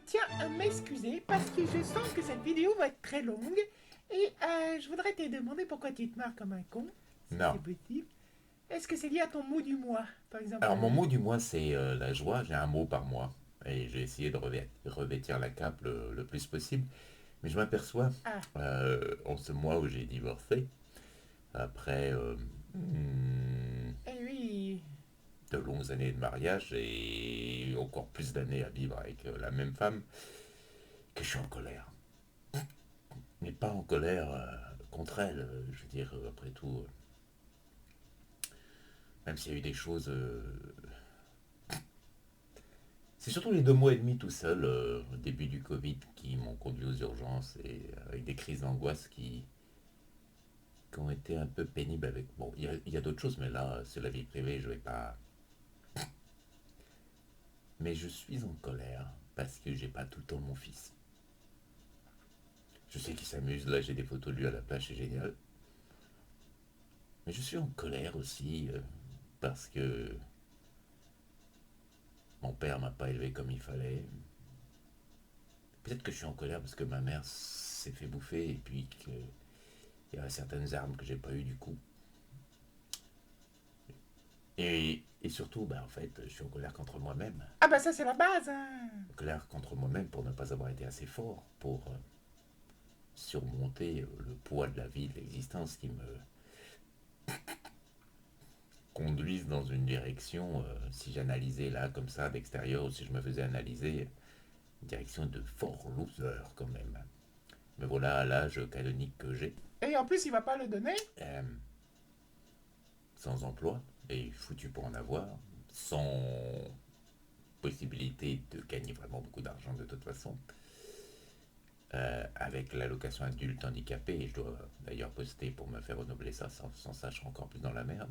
tiens à m'excuser parce que je sens que cette vidéo va être très longue et je voudrais te demander pourquoi tu te marres comme un con, si c'est Non. possible. Est-ce que c'est lié à ton mot du mois, par exemple? Alors mon mot du mois c'est la joie, j'ai un mot par mois. Et j'ai essayé de revêtir la cape le plus possible. Mais je m'aperçois, Ah, en ce mois où j'ai divorcé, après eh oui. de longues années de mariage et encore plus d'années à vivre avec la même femme, que je suis en colère. Mais pas en colère contre elle, je veux dire, après tout, même s'il y a eu des choses. C'est surtout les 2 mois et demi tout seul, au début du Covid, qui m'ont conduit aux urgences et avec des crises d'angoisse qui ont été un peu pénibles avec. Bon, il y a d'autres choses, mais là, c'est la vie privée, je vais pas. Mais je suis en colère parce que j'ai pas tout le temps mon fils. Je sais qu'il s'amuse, là j'ai des photos de lui à la plage, c'est génial. Mais je suis en colère aussi parce que mon père m'a pas élevé comme il fallait. Peut-être que je suis en colère parce que ma mère s'est fait bouffer et puis qu'il y a certaines armes que j'ai pas eues du coup. Et surtout, bah, en fait, je suis en colère contre moi-même. Ah bah ça c'est la base, hein. En colère contre moi-même pour ne pas avoir été assez fort, pour surmonter le poids de la vie, de l'existence qui me conduisent dans une direction, si j'analysais là comme ça d'extérieur, ou si je me faisais analyser, une direction de fort loser quand même. Mais voilà, à l'âge canonique que j'ai, Et en plus il va pas le donner. euh, sans emploi, et foutu pour en avoir, sans possibilité de gagner vraiment beaucoup d'argent de toute façon, avec l'allocation adulte handicapé, et je dois d'ailleurs poster pour me faire renouveler ça, sans ça je serai encore plus dans la merde.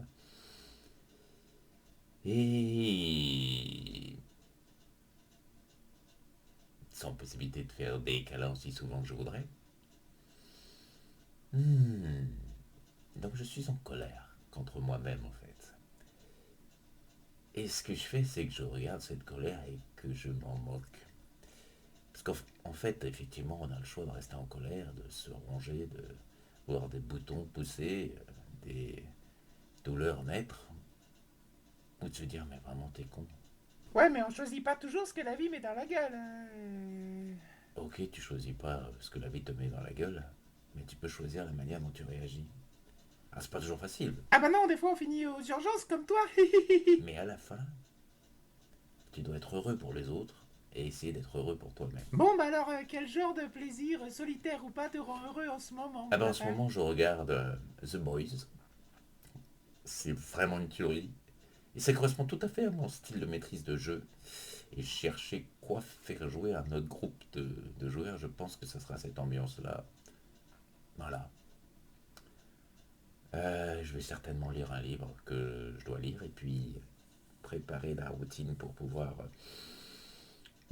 Et sans possibilité de faire des câlins aussi souvent que je voudrais. Hmm. Donc je suis en colère contre moi-même en fait. Et ce que je fais, c'est que je regarde cette colère et que je m'en moque. Parce qu'en fait, effectivement, on a le choix de rester en colère, de se ronger, de voir des boutons pousser, des douleurs naître, ou de se dire, mais vraiment, t'es con. Ouais, mais on choisit pas toujours ce que la vie met dans la gueule, hein. Ok, tu choisis pas ce que la vie te met dans la gueule, mais tu peux choisir la manière dont tu réagis. Ah, c'est pas toujours facile, Ah bah non, des fois on finit aux urgences comme toi. mais à la fin, tu dois être heureux pour les autres et essayer d'être heureux pour toi-même. Bon bah alors, quel genre de plaisir, solitaire ou pas, te rend heureux en ce moment, Ah mon ben en ce lapin? moment, je regarde The Boys. C'est vraiment une tuerie. Et ça correspond tout à fait à mon style de maîtrise de jeu. Et chercher quoi faire jouer à notre groupe de joueurs, je pense que ça sera cette ambiance-là. Voilà. Je vais certainement lire un livre que je dois lire et puis préparer la routine pour pouvoir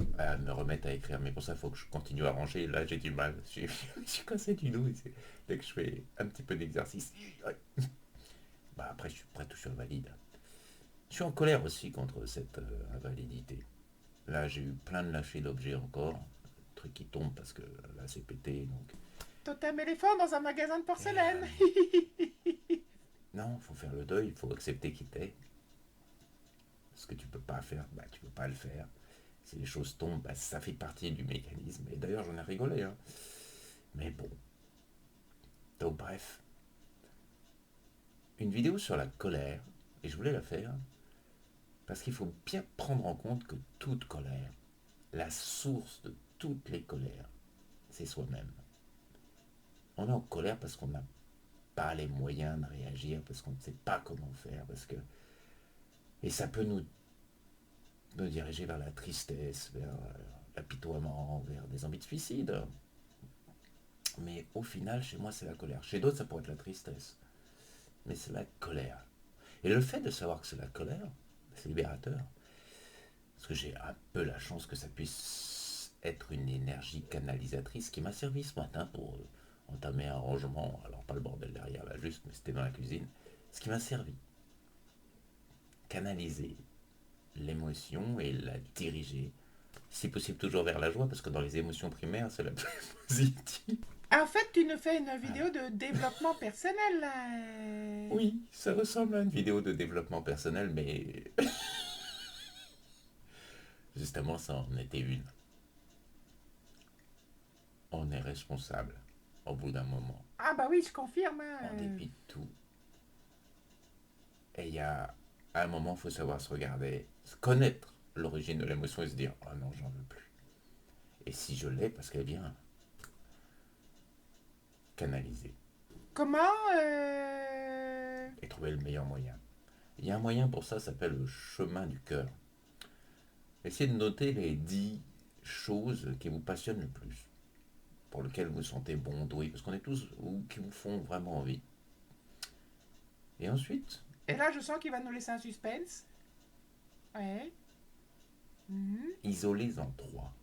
me remettre à écrire. Mais pour ça, il faut que je continue à ranger. Là, j'ai du mal. J'ai cassé du dos. Dès que je fais un petit peu d'exercice, bah, après, je suis prêt tout sur valide. Je suis en colère aussi contre cette invalidité. Là, j'ai eu plein de lâchers d'objets encore. Truc qui tombe parce que là, c'est pété. Donc, Totem éléphant dans un magasin de et, porcelaine. non, il faut faire le deuil. Il faut accepter qu'il t'est. Ce que tu peux pas faire, bah, tu peux pas le faire. Si les choses tombent, bah, ça fait partie du mécanisme. Et d'ailleurs, j'en ai rigolé. Hein. Mais bon. Donc, bref. Une vidéo sur la colère. Et je voulais la faire parce qu'il faut bien prendre en compte que toute colère, la source de toutes les colères, c'est soi-même. On est en colère parce qu'on n'a pas les moyens de réagir, parce qu'on ne sait pas comment faire, parce que. Et ça peut nous diriger vers la tristesse, vers l'apitoiement, vers des envies de suicide. Mais au final, chez moi, c'est la colère. Chez d'autres, ça pourrait être la tristesse. Mais c'est la colère. Et le fait de savoir que c'est la colère, c'est libérateur. Parce que j'ai un peu la chance que ça puisse être une énergie canalisatrice qui m'a servi ce matin pour entamer un rangement. Alors, pas le bordel derrière là, juste, mais c'était dans la cuisine. Ce qui m'a servi. Canaliser l'émotion et la diriger si possible toujours vers la joie, parce que dans les émotions primaires, c'est la plus positive. En fait, tu nous fais une vidéo de développement personnel, là. Oui, ça ressemble à une vidéo de développement personnel, mais justement, ça en était une. On est responsable au bout d'un moment, Ah bah oui, je confirme. Hein. en dépit de tout. Et il y a un moment, il faut savoir se regarder, se connaître l'origine de l'émotion et se dire oh non, j'en veux plus. Et si je l'ai, parce qu'elle vient, canaliser Comment et trouver le meilleur moyen. Il y a un moyen pour ça, ça s'appelle le chemin du cœur. Essayez de noter les 10 choses qui vous passionnent le plus, pour lesquelles vous vous sentez bon, doué, parce qu'on est tous, ou qui vous font vraiment envie. Et ensuite, Et là, je sens qu'il va nous laisser un suspense. Ouais. Mhm. isolez-en 3.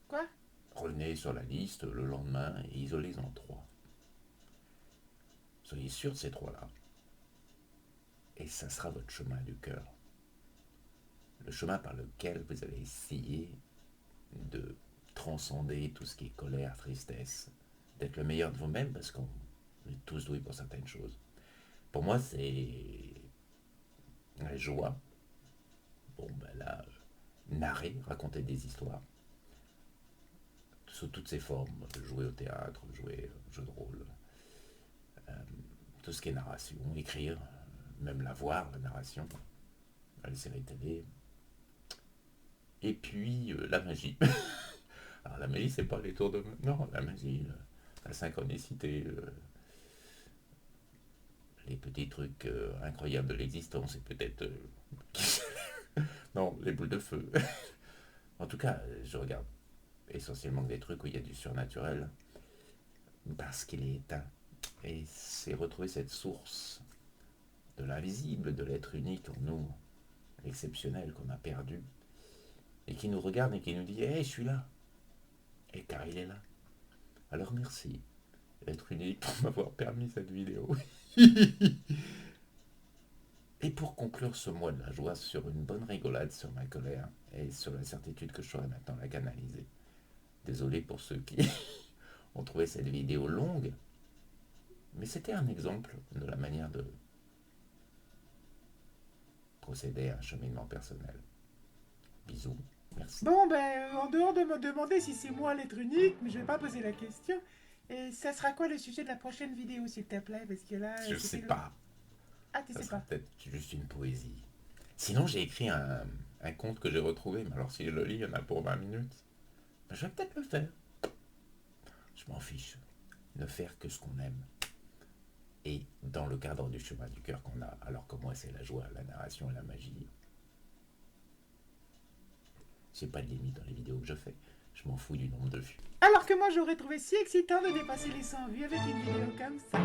Quoi? Revenez sur la liste le lendemain et isolez-en 3. Soyez sûr de ces 3-là. Et ça sera votre chemin du cœur. Le chemin par lequel vous allez essayer de transcender tout ce qui est colère, tristesse, d'être le meilleur de vous-même, parce qu'on est tous doués pour certaines choses. Pour moi, c'est la joie. Bon, ben là, narrer, raconter des histoires, sous toutes ses formes, jouer au théâtre, jouer au jeu de rôle, tout ce qui est narration, écrire, même la voir, la narration, les séries télé. Et puis la magie. Alors la magie, c'est pas les tours de... Non, la magie, la synchronicité, les petits trucs incroyables de l'existence, et peut-être... non, les boules de feu. En tout cas, je regarde essentiellement des trucs où il y a du surnaturel, parce qu'il est éteint. Et c'est retrouver cette source de l'invisible, de l'être unique en nous, l'exceptionnel qu'on a perdu, et qui nous regarde et qui nous dit hey, je suis là. Et car il est là. Alors merci, être unique, pour m'avoir permis cette vidéo. Et pour conclure ce mois de la joie sur une bonne rigolade sur ma colère et sur la certitude que je saurais maintenant la canaliser. Désolé pour ceux qui ont trouvé cette vidéo longue, mais c'était un exemple de la manière de procéder à un cheminement personnel. Bisous, merci. Bon, ben, en dehors de me demander si c'est moi l'être unique, mais je vais pas poser la question. Et ça sera quoi le sujet de la prochaine vidéo, s'il te plaît? Parce que là, Je sais pas, Ah, tu ça sais sera pas. peut-être juste une poésie. Sinon, j'ai écrit un conte que j'ai retrouvé, mais alors si je le lis, il y en a pour 20 minutes. Je vais peut-être le faire. Je m'en fiche. Ne faire que ce qu'on aime. Et dans le cadre du chemin du cœur qu'on a, alors que moi c'est la joie, la narration et la magie. J'ai pas de limite dans les vidéos que je fais. Je m'en fous du nombre de vues. Alors que moi, j'aurais trouvé si excitant de dépasser les 100 vues avec une vidéo comme ça.